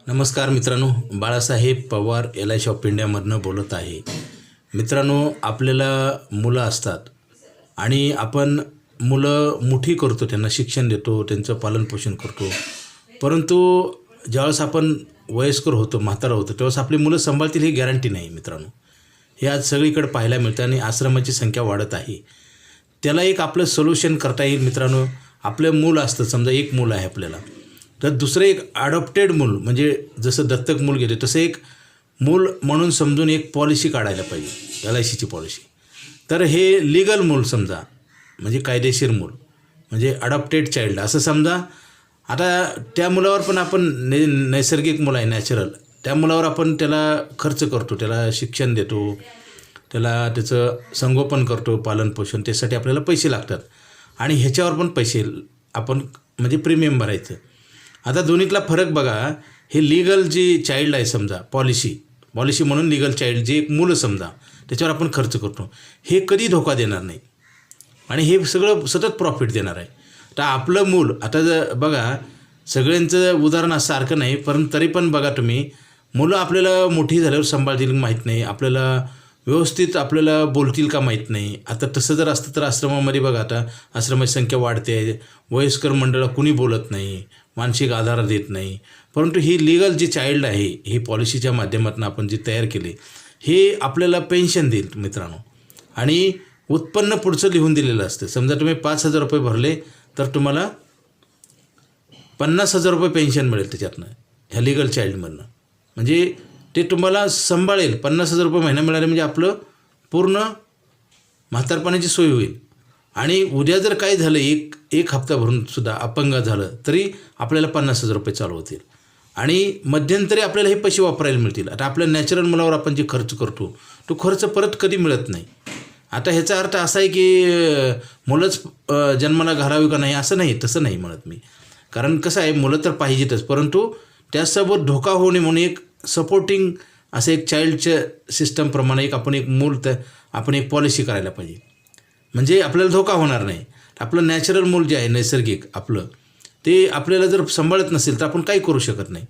नमस्कार मित्रांनो, Balasaheb Pawar LIC of इंडियामधनं बोलत आहे. मित्रांनो, आपल्याला मुलं असतात आणि आपण मुलं मोठी करतो, त्यांना शिक्षण देतो, त्यांचं पालनपोषण करतो. परंतु ज्यावेळेस आपण वयस्कर होतो, म्हातारा होतो, त्यावेळेस आपली मुलं सांभाळतील ही गॅरंटी नाही मित्रांनो. हे आज सगळीकडे पाहायला मिळतं आणि आश्रमाची संख्या वाढत आहे. त्याला एक आपलं सोल्युशन करता येईल मित्रांनो. आपलं मूल असतं, समजा एक मूल आहे आपल्याला, तर दुसरं एक अडॉप्टेड मूल, म्हणजे जसं दत्तक मूल घेते तसं एक मूल म्हणून समजून एक पॉलिसी काढायला पाहिजे, LICची पॉलिसी. तर हे लीगल मूल समजा, म्हणजे कायदेशीर मूल, म्हणजे अडॉप्टेड चाइल्ड असं समजा. आता त्या मुलावर पण आपण नैसर्गिक मूल आहे, नॅचरल, त्या मुलावर आपण त्याला खर्च करतो, त्याला शिक्षण देतो, त्याला त्याचं संगोपन करतो, पालनपोषण, त्यासाठी आपल्याला पैसे लागतात आणि ह्याच्यावर पण पैसे आपण म्हणजे प्रीमियम भरायचं. आता दोन्हीतला फरक बघा. हे लीगल जी चाइल्ड आहे समजा, पॉलिसी म्हणून लीगल चाइल्ड जे एक मुलं समजा, त्याच्यावर आपण खर्च करतो, हे कधी धोका देणार नाही आणि हे सगळं सतत प्रॉफिट देणार आहे. तर आपलं मूल आता बघा, सगळ्यांचं उदाहरण असं सारखं नाही, परंतु तरी पण बघा तुम्ही, मुलं आपल्याला मोठी झाल्यावर सांभाळतील माहीत नाही, आपल्याला व्यवस्थित आपल्याला बोलतील का माहीत नाही. आता तसं जर असतं तर आश्रमामध्ये बघा, आता आश्रमाची संख्या वाढते आहे, वयस्कर मंडळाला कुणी बोलत नाही, मानसिक आधार देत नाही. परंतु ही लीगल जी चाइल्ड आहे, ही पॉलिसीच्या माध्यमातून आपण जी तयार केली, हे आपल्याला पेन्शन देईल मित्रांनो. आणि उत्पन्न पुढचं लिहून दिलेलं असतं. समजा तुम्ही 5,000 रुपये भरले तर तुम्हाला 50,000 रुपये पेन्शन मिळेल त्याच्यातनं, ह्या लीगल चाइल्डमधनं. म्हणजे ते तुम्हाला सांभाळेल. 50,000 रुपये महिना मिळाले म्हणजे आपलं पूर्ण म्हातारपणाची सोय होईल. आणि उद्या जर काही झालं, एक हप्ता भरून सुद्धा अपंग झालं तरी आपल्याला 50,000 रुपये चालू होतील आणि मध्यंतरी आपल्याला हे पैसे वापरायला मिळतील. आता आपल्या नॅचरल मुलावर आपण जे खर्च करतो तो खर्च परत कधी मिळत नाही. आता ह्याचा अर्थ असा आहे की मुलंच जन्माला घालावी का नाही, असं नाही, तसं नाही म्हणत मी. कारण कसं आहे, मुलं तर पाहिजेतच, परंतु त्यासोबत धोका होऊ नये म्हणून एक सपोर्टिंग असं एक चाइल्डच्या सिस्टमप्रमाणे आपण एक मूल आपण एक पॉलिसी करायला पाहिजे, म्हणजे आपल्याला धोका होणार नाही. आपलं नॅचरल मूल जे आहे, नैसर्गिक आपलं, ते आपल्याला जर सांभाळत नसेल तर आपण काही करू शकत नाही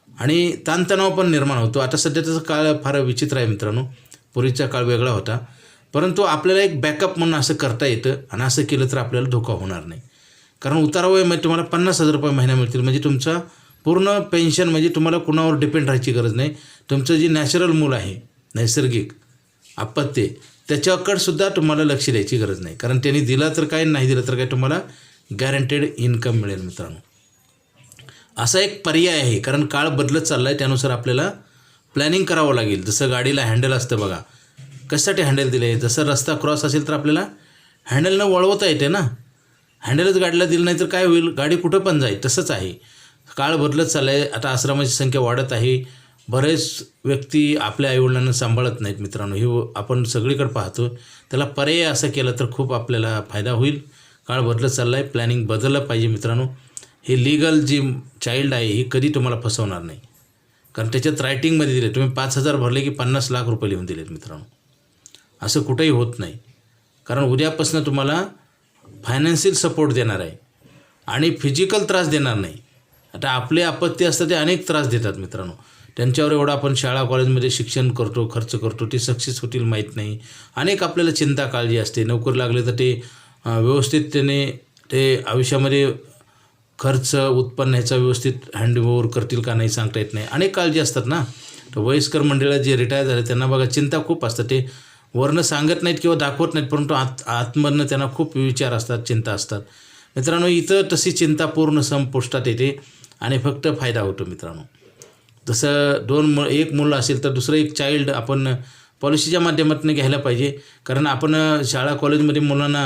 आणि ताणतणाव पण निर्माण होतो. आता सध्याचा काळ फार विचित्र आहे मित्रांनो. पूर्वीचा काळ वेगळा होता, परंतु आपल्याला एक बॅकअप म्हणून असं करता येतं आणि असं केलं तर आपल्याला धोका होणार नाही. कारण उतारावयामध्ये तुम्हाला 50,000 रुपये महिना मिळतील, म्हणजे तुमचा पूर्ण पेन्शन, म्हणजे तुम्हाला कुणावर डिपेंड राहायची गरज नाही. तुमचं जे नॅचरल मूल आहे, नैसर्गिक अपत्य, त्याच्याकडंसुद्धा तुम्हाला लक्ष द्यायची गरज नाही. कारण त्यांनी दिला तर काय, नाही दिलं तर काय, तुम्हाला गॅरंटेड इन्कम मिळेल मित्रांनो. असा एक पर्याय आहे. कारण काळ बदलत चालला आहे, त्यानुसार आपल्याला प्लॅनिंग करावं लागेल. जसं गाडीला हँडल असतं बघा, कशासाठी हँडल दिलं आहे, जसं रस्ता क्रॉस असेल तर आपल्याला हँडलनं वळवता येते ना. हँडलच गाडीला दिलं नाही तर काय होईल, गाडी कुठं पण जाईल. तसंच आहे, काळ बदलत चालला आहे. आता आश्रमाची संख्या वाढत आहे. बरेच व्यक्ती आपल्या आईवडिलांना सांभाळत नाहीत मित्रांनो, हे आपण सगळीकडे पाहतो. त्याला पर्याय असं केलं तर खूप आपल्याला फायदा होईल. काळ बदलत चालला आहे, प्लॅनिंग बदललं पाहिजे मित्रांनो. हे लीगल जी चाइल्ड आहे ही कधी तुम्हाला फसवणार नाही, कारण त्याच्यात रायटिंगमध्ये दिले, तुम्ही 5,000 भरले की 50 लाख रुपये लिहून दिलेत मित्रांनो. असं कुठंही होत नाही, कारण उद्यापासून तुम्हाला फायनान्शियल सपोर्ट देणार आहे आणि फिजिकल त्रास देणार नाही. आता आपले अपत्य असतात ते अनेक त्रास देतात मित्रांनो. त्यांच्यावर एवढं आपण शाळा कॉलेजमध्ये शिक्षण करतो, खर्च करतो, ते सक्सेस होतील माहीत नाही. अनेक आपल्याला चिंता काळजी असते. नोकरी लागले तर ते व्यवस्थिततेने ते आयुष्यामध्ये खर्च उत्पन्न ह्याचा व्यवस्थित हँडओव्हर करतील का नाही सांगता येत नाही. अनेक काळजी असतात ना. तर वयस्कर मंडळात जे रिटायर झाले त्यांना बघा चिंता खूप असतात. ते वरनं सांगत नाहीत किंवा दाखवत नाहीत, परंतु आतमधनं त्यांना खूप विचार असतात, चिंता असतात मित्रांनो. इथं तशी चिंता पूर्ण संपुष्टात येते आणि फक्त फायदा होतो मित्रांनो. जसं एक मुलं असेल तर दुसरं एक चाइल्ड आपण पॉलिसीच्या माध्यमातून घ्यायला पाहिजे. कारण आपण शाळा कॉलेजमध्ये मुलांना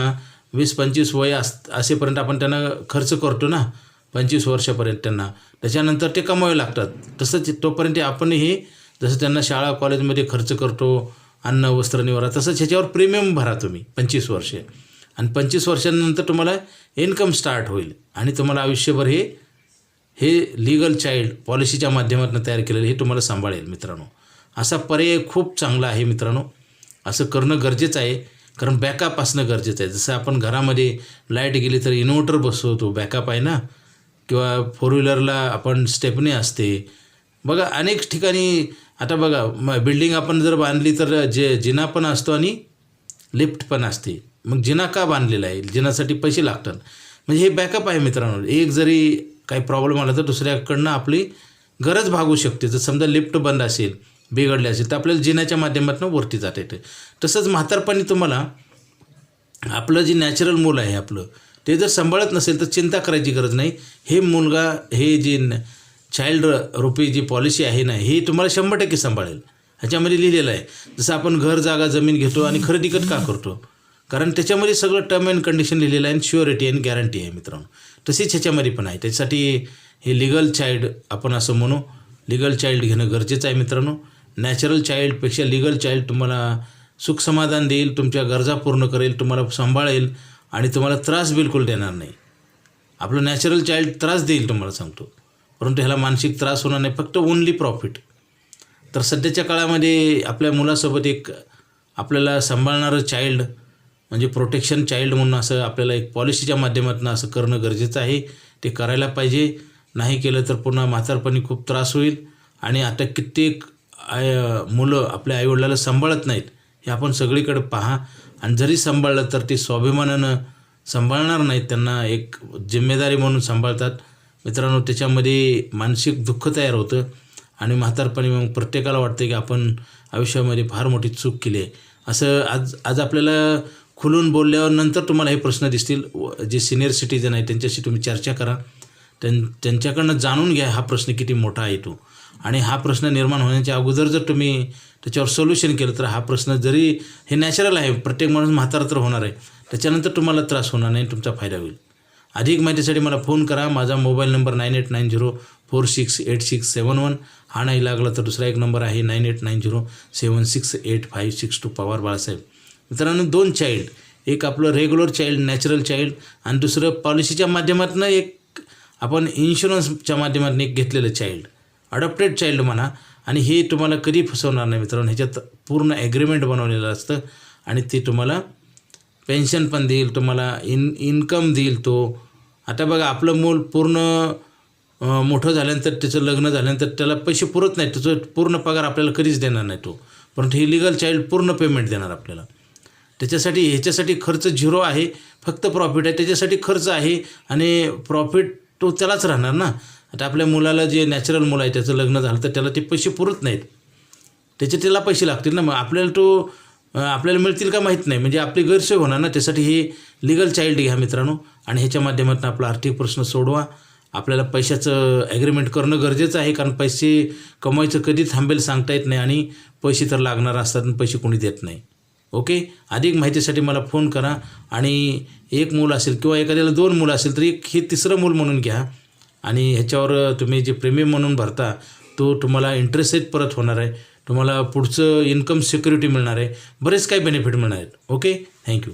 20-25 वय असेपर्यंत आपण त्यांना खर्च करतो ना, 25 वर्षापर्यंत त्यांना. त्याच्यानंतर ते कमावे लागतात. तसंच तोपर्यंत आपण हे जसं त्यांना शाळा कॉलेजमध्ये खर्च करतो, अन्न वस्त्र निवारा, तसंच ह्याच्यावर प्रीमियम भरा तुम्ही 25 वर्षे. आणि 25 वर्षांनंतर तुम्हाला इन्कम स्टार्ट होईल आणि तुम्हाला आयुष्यभर हे लीगल चाइल्ड पॉलिसीच्या माध्यमातून तयार केलेलं हे तुम्हाला सांभाळेल मित्रांनो. असा पर्याय खूप चांगला आहे मित्रांनो. असं करणं गरजेचं आहे, कारण बॅकअप असणं गरजेचं आहे. जसं आपण घरामध्ये लाईट गेली तर इन्व्हर्टर बसवतो, बॅकअप आहे ना. किंवा फोर व्हीलरला आपण स्टेपनी असते, बघा अनेक ठिकाणी आता बघा बिल्डिंग आपण जर बांधली तर जिना पण असतो आणि लिफ्ट पण असते. मग जिना का बांधलेला आहे? जिनासाठी पैसे लागतात. म्हणजे हे बॅकअप आहे मित्रांनो. एक जरी काही प्रॉब्लेम आला तर दुसऱ्याकडनं आपली गरज भागू शकते. जर समजा लिफ्ट बंद असेल, बिघडले असेल तर आपल्याला जिन्याच्या माध्यमातून वरती जाता येते. तसंच म्हातारपणी तुम्हाला आपलं जे नॅचरल मूल आहे आपलं ते जर सांभाळत नसेल तर चिंता करायची गरज नाही. हे जी चाइल्ड रुपी जी पॉलिसी आहे ना, ही तुम्हाला 100% सांभाळेल. ह्याच्यामध्ये लिहिलेलं आहे. जसं आपण घर, जागा, जमीन घेतो आणि खरेदी का करतो? कारण त्याच्यामध्ये सगळं टर्म अँड कंडिशन लिहिलेलं आहे आणि श्युअरिटी आणि गॅरंटी आहे मित्रांनो. तसेच ह्याच्यामध्ये पण आहे. त्याच्यासाठी हे लिगल चाइल्ड आपण असं म्हणू, लिगल चाइल्ड घेणं गरजेचं आहे मित्रांनो. नॅचरल चाइल्डपेक्षा लिगल चाइल्ड तुम्हाला सुखसमाधान देईल, तुमच्या गरजा पूर्ण करेल, तुम्हाला सांभाळेल आणि तुम्हाला त्रास बिलकुल देणार नाही. आपलं नॅचरल चाइल्ड त्रास देईल तुम्हाला सांगतो, परंतु ह्याला मानसिक त्रास होणार नाही, फक्त ओनली प्रॉफिट. तर सध्याच्या काळामध्ये आपल्या मुलासोबत एक आपल्याला सांभाळणारं चाइल्ड म्हणजे प्रोटेक्शन चाइल्ड म्हणून असं आपल्याला एक पॉलिसीच्या माध्यमातून असं करणं गरजेचं आहे. ते करायला पाहिजे. नाही केलं तर पुन्हा म्हातारपणी खूप त्रास होईल. आणि आता कित्येक मुलं आपल्या आईवडिलाला सांभाळत नाहीत, हे आपण सगळीकडे पहा. आणि जरी सांभाळलं तर ते स्वाभिमानानं सांभाळणार नाहीत, त्यांना एक जिम्मेदारी म्हणून सांभाळतात. मित्रांनो, त्याच्यामध्ये मानसिक दुःख तयार होतं आणि म्हातारपणी मग प्रत्येकाला वाटतं की आपण आयुष्यामध्ये फार मोठी चूक केली आहे. असं आज आपल्याला खुलून बोलल्यावर नंतर तुम्हाला हे प्रश्न दिसतील. जे सिनियर सिटीजन आहे त्यांच्याशी तुम्ही चर्चा करा, त्यांच्याकडनं जाणून घ्या हा प्रश्न किती मोठा आहे तो. आणि हा प्रश्न निर्माण होण्याच्या अगोदर जर तुम्ही त्याच्यावर सोल्युशन केलं तर हा प्रश्न जरी हे नॅचरल आहे, प्रत्येक माणूस म्हातारा तर होणार आहे, त्याच्यानंतर तुम्हाला त्रास होणार नाही, तुमचा फायदा होईल. अधिक माहितीसाठी मला फोन करा. माझा मोबाईल नंबर 9890468671. हा नाही लागला तर दुसरा एक नंबर आहे 9890768562. पवार बाळासाहेब. मित्रांनो, 2 चाइल्ड, एक आपलं रेग्युलर चाइल्ड नॅचरल चाइल्ड आणि दुसरं पॉलिसीच्या माध्यमातून एक आपण इन्शुरन्सच्या माध्यमातून एक घेतलेलं चाइल्ड, अडॉप्टेड चाइल्ड म्हणा. आणि हे तुम्हाला कधी फसवणार नाही मित्रांनो. ह्याच्यात पूर्ण ॲग्रीमेंट बनवलेलं असतं आणि ते तुम्हाला पेन्शन पण देईल, तुम्हाला इन्कम देईल तो. आता बघा, आपलं मूल पूर्ण मोठं झाल्यानंतर, त्याचं लग्न झाल्यानंतर त्याला पैसे पुरत नाहीत, त्याचं पूर्ण पगार आपल्याला कधीच देणार नाही तो. परंतु हे लिगल चाइल्ड पूर्ण पेमेंट देणार आपल्याला. ह्याच्यासाठी खर्च 0 आहे, फक्त प्रॉफिट आहे. त्याच्यासाठी खर्च आहे आणि प्रॉफिट तो त्यालाच राहणार ना. आता आपल्या मुलाला जे नॅचरल मुलं आहे त्याचं लग्न झालं तर त्याला ते पैसे पुरत नाहीत, त्याला पैसे लागतील ना. मग आपल्याला मिळतील का माहीत नाही, म्हणजे आपली गैरसोय होणार ना. त्यासाठी हे लिगल चाइल्ड घ्या मित्रांनो आणि ह्याच्या माध्यमातून आपला आर्थिक प्रश्न सोडवा. आपल्याला पैशाचं ॲग्रीमेंट करणं गरजेचं आहे, कारण पैसे कमवायचं कधी थांबेल सांगता येत नाही आणि पैसे तर लागणार असतात आणि पैसे कोणी देत नाही. ओके. अधिक माहितीसाठी मला फोन करा. आणि एक मूल असेल किंवा एखाद्याला 2 मुलं असेल तर हे 3रं मूल म्हणून घ्या आणि ह्याच्यावर तुम्ही जे प्रीमियम म्हणून भरता तो तुम्हाला इंटरेस्ट परत होणार आहे. तुम्हाला पुढचं इन्कम सिक्युरिटी मिळणार आहे, बरेच काही बेनिफिट मिळणार आहेत. ओके. थँक्यू.